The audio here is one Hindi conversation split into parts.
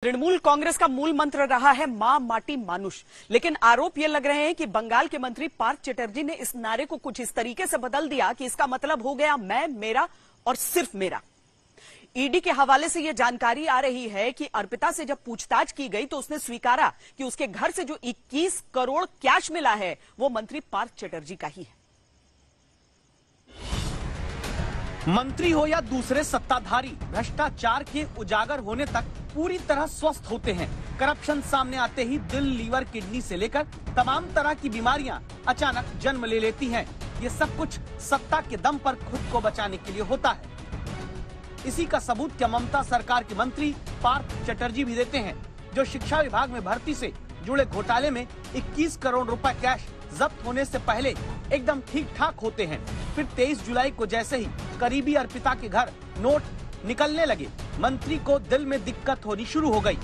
तृणमूल कांग्रेस का मूल मंत्र रहा है मां माटी मानुष, लेकिन आरोप ये लग रहे हैं कि बंगाल के मंत्री पार्थ चटर्जी ने इस नारे को कुछ इस तरीके से बदल दिया कि इसका मतलब हो गया मैं, मेरा और सिर्फ मेरा। ईडी के हवाले से यह जानकारी आ रही है कि अर्पिता से जब पूछताछ की गई तो उसने स्वीकारा कि उसके घर से जो 21 करोड़ कैश मिला है वो मंत्री पार्थ चटर्जी का ही है। मंत्री हो या दूसरे सत्ताधारी, भ्रष्टाचार के उजागर होने तक पूरी तरह स्वस्थ होते हैं। करप्शन सामने आते ही दिल, लीवर, किडनी से लेकर तमाम तरह की बीमारियां अचानक जन्म ले लेती हैं। ये सब कुछ सत्ता के दम पर खुद को बचाने के लिए होता है। इसी का सबूत क्या ममता सरकार के मंत्री पार्थ चटर्जी भी देते हैं, जो शिक्षा विभाग में भर्ती से जुड़े घोटाले में 21 करोड़ रुपए कैश जब्त होने से पहले एकदम ठीक ठाक होते हैं। फिर 23 जुलाई को जैसे ही करीबी अर्पिता के घर नोट निकलने लगे, मंत्री को दिल में दिक्कत होनी शुरू हो गई।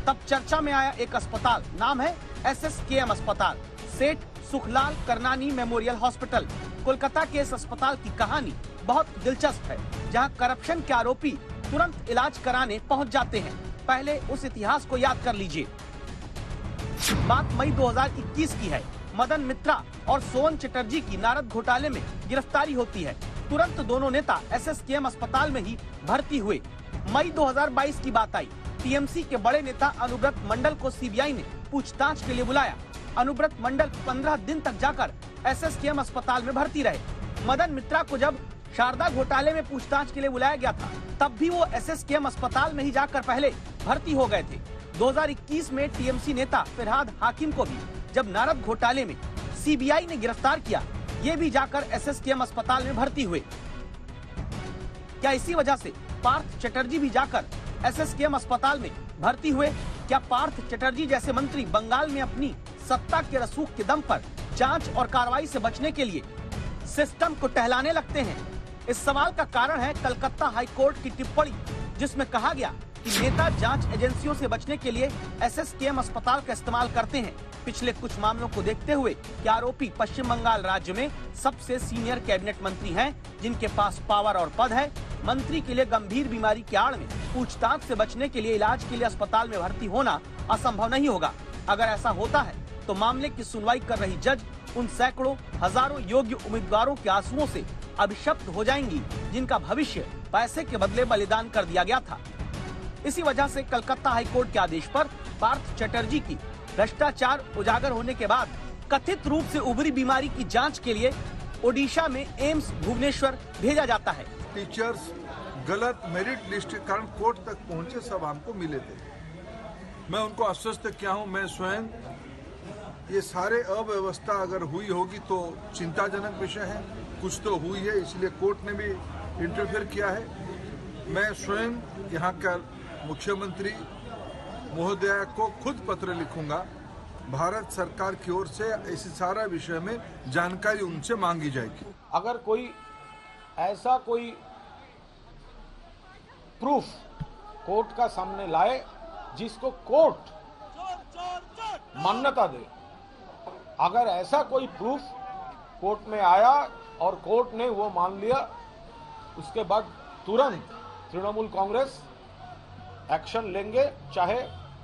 तब चर्चा में आया एक अस्पताल, नाम है SSKM अस्पताल, सेठ सुखलाल करनानी मेमोरियल हॉस्पिटल। कोलकाता के इस अस्पताल की कहानी बहुत दिलचस्प है, जहां करप्शन के आरोपी तुरंत इलाज कराने पहुंच जाते हैं। पहले उस इतिहास को याद कर लीजिए। बात मई 2021 की है। मदन मित्रा और सोवन चटर्जी की नारद घोटाले में गिरफ्तारी होती है। तुरंत दोनों नेता SSKM अस्पताल में ही भर्ती हुए। मई 2022 की बात आई। टीएमसी के बड़े नेता अनुव्रत मंडल को सीबीआई ने पूछताछ के लिए बुलाया। अनुव्रत मंडल 15 दिन तक जाकर SSKM अस्पताल में भर्ती रहे। मदन मित्रा को जब शारदा घोटाले में पूछताछ के लिए बुलाया गया था, तब भी वो SSKM अस्पताल में ही जाकर पहले भर्ती हो गए थे। 2021 में टीएमसी नेता फिरहाद हाकिम को भी जब नारद घोटाले में सीबीआई ने गिरफ्तार किया, ये भी जाकर SSKM अस्पताल में भर्ती हुए। क्या इसी वजह से पार्थ चटर्जी भी जाकर SSKM अस्पताल में भर्ती हुए? क्या पार्थ चटर्जी जैसे मंत्री बंगाल में अपनी सत्ता के रसूख के दम पर जांच और कार्रवाई से बचने के लिए सिस्टम को टहलाने लगते हैं? इस सवाल का कारण है कलकत्ता हाई कोर्ट की टिप्पणी, जिसमें कहा गया कि नेता जांच एजेंसियों से बचने के लिए SSKM अस्पताल का इस्तेमाल करते हैं। पिछले कुछ मामलों को देखते हुए कि आरोपी पश्चिम बंगाल राज्य में सबसे सीनियर कैबिनेट मंत्री हैं, जिनके पास पावर और पद है। मंत्री के लिए गंभीर बीमारी की आड़ में पूछताछ से बचने के लिए इलाज के लिए अस्पताल में भर्ती होना असंभव नहीं होगा। अगर ऐसा होता है तो मामले की सुनवाई कर रही जज उन सैकड़ों हजारों योग्य उम्मीदवारों के आंसुओं से अभिशप्त हो जाएंगी, जिनका भविष्य पैसे के बदले बलिदान कर दिया गया था। इसी वजह से कलकत्ता हाईकोर्ट के आदेश पर पार्थ चटर्जी की भ्रष्टाचार उजागर होने के बाद कथित रूप से उभरी बीमारी की जांच के लिए ओडिशा में एम्स भुवनेश्वर भेजा जाता है। टीचर्स गलत मेरिट लिस्ट के कारण कोर्ट तक पहुंचे, सब हमको मिले थे। मैं उनको आश्वस्त किया हूं, मैं स्वयं ये सारे अव्यवस्था अगर हुई होगी तो चिंताजनक विषय है, कुछ तो हुई है, इसलिए कोर्ट ने भी इंटरफेयर किया है। मैं स्वयं यहाँ का मुख्यमंत्री महोदया को खुद पत्र लिखूंगा, भारत सरकार की ओर से इस सारा विषय में जानकारी उनसे मांगी जाएगी। अगर कोई ऐसा कोई प्रूफ कोर्ट का सामने लाए जिसको कोर्ट मान्यता दे, अगर ऐसा कोई प्रूफ कोर्ट में आया और कोर्ट ने वो मान लिया, उसके बाद तुरंत तृणमूल कांग्रेस एक्शन लेंगे, चाहे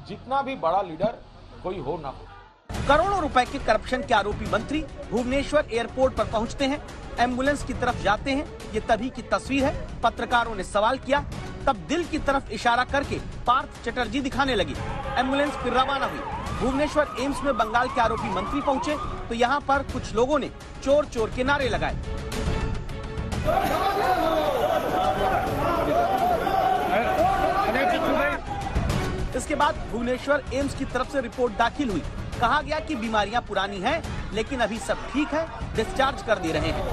जितना भी बड़ा लीडर कोई हो ना हो। करोड़ों रुपए के करप्शन के आरोपी मंत्री भुवनेश्वर एयरपोर्ट पर पहुंचते हैं, एम्बुलेंस की तरफ जाते हैं। ये तभी की तस्वीर है। पत्रकारों ने सवाल किया, तब दिल की तरफ इशारा करके पार्थ चटर्जी दिखाने लगी। एम्बुलेंस फिर रवाना हुई। भुवनेश्वर एम्स में बंगाल के आरोपी मंत्री पहुंचे तो यहाँ पर कुछ लोगों ने चोर चोर के नारे लगाए। इसके बाद भुवनेश्वर एम्स की तरफ से रिपोर्ट दाखिल हुई। कहा गया कि बीमारियां पुरानी हैं, लेकिन अभी सब ठीक है, डिस्चार्ज कर दे रहे हैं।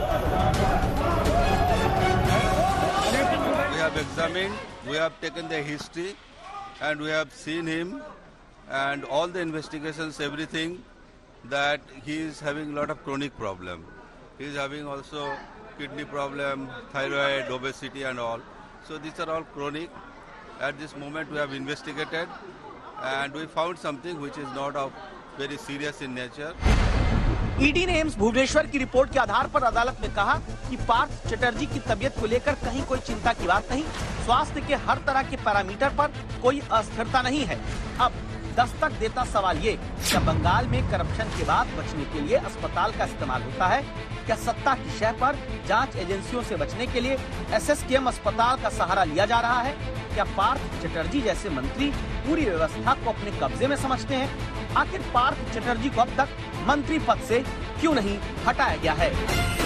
We have examined, we have taken the history, and we have seen him, and all the investigations, everything, that he is having a lot of chronic problem. He is having also kidney problem, thyroid, obesity, and all. So these are all chronic. At this moment, we have investigated, and we found something which is not of very serious in nature. ED ने एम्स भुवनेश्वर की रिपोर्ट के आधार पर अदालत में कहा कि पार्थ चटर्जी की तबीयत को लेकर कहीं कोई चिंता की बात नहीं, स्वास्थ्य के हर तरह के पैरामीटर पर कोई अस्थिरता नहीं है। अब दस्तक देता सवाल ये, क्या बंगाल में करप्शन के बाद बचने के लिए अस्पताल का इस्तेमाल होता है? क्या सत्ता की शह पर जांच एजेंसियों से बचने के लिए एसएसकेएम अस्पताल का सहारा लिया जा रहा है? क्या पार्थ चटर्जी जैसे मंत्री पूरी व्यवस्था को अपने कब्जे में समझते हैं? आखिर पार्थ चटर्जी को अब तक मंत्री पद से क्यों नहीं हटाया गया है?